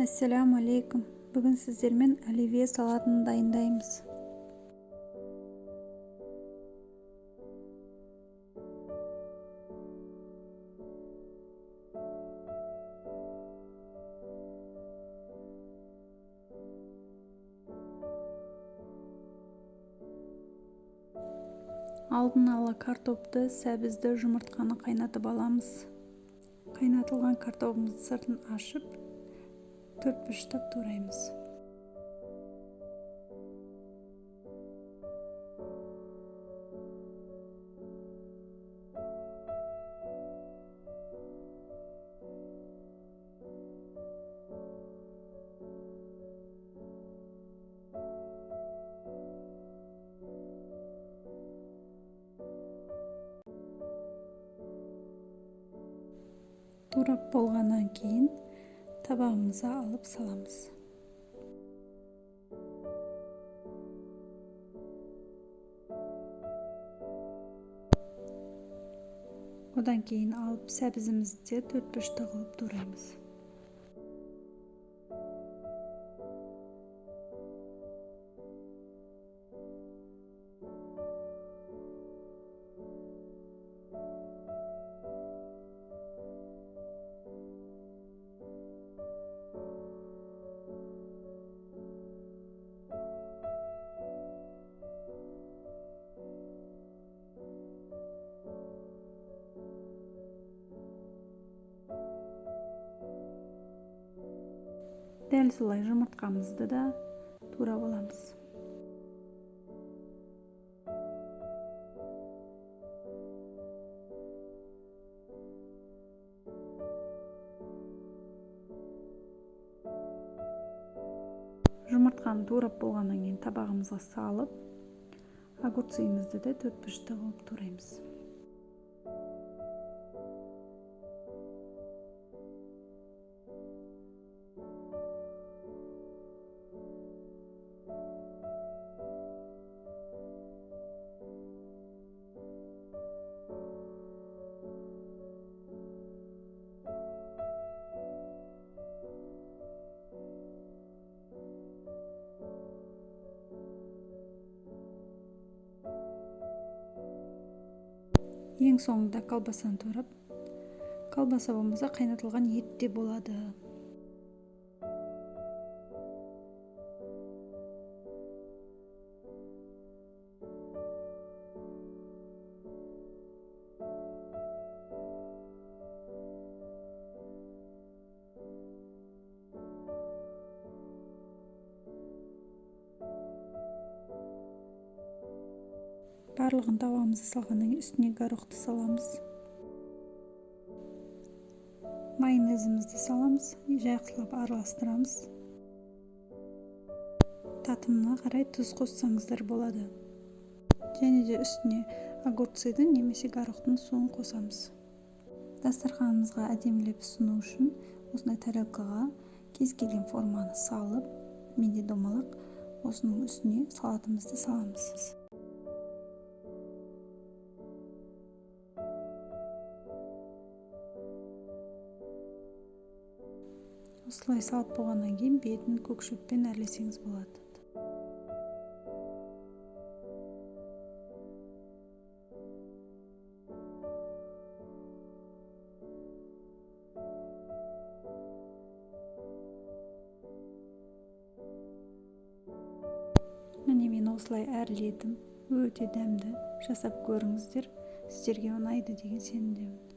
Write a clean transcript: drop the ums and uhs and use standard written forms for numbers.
Ассаламу алейкум. Бүгін сіздермен оливье салатын дайындаймыз. Алдын ала картопты, сәбізді, жұмыртқаны қайнатып аламыз. Қайнатылған картоптың сыртын ашып, 4 бұрыштап тураймыз. Турап болғаннан кейін табағымызға алып саламыз. Одан кейін алып сәбізімізді 4 бұрышта қылып тураймыз. Дәл солай жұмыртқамызды да турап аламыз. Жұмыртқаны турап болғаннан кейін табағымызға салып, огурцымызды да 4 бұрышта қылып тураймыз. Ең соңында колбасаны турап, колбаса болмаса қайнатылған ет те болады. Барлығын табағымызға салғаннан кейін үстіне горохты саламыз. Майонезімізді саламыз, жақсылап араластырамыз. Татымына қарай тұз қоссаңыздар болады. Және де үстіне огурцидың немесе горохтың суын қосамыз. Дастарханымызға әдемілеп ұсыну үшін осындай тарелкаға кез келген форманы салып, менде домалақ, осының үстіне салатымызды саламыз. Осылай салып болғаннан кейін бетін көк шөппен әрлесеңіз болады. Міне мен осылай әрледім. Өте дәмді. Жасап көріңіздер. Сіздерге ұнайды деген сенімдемін.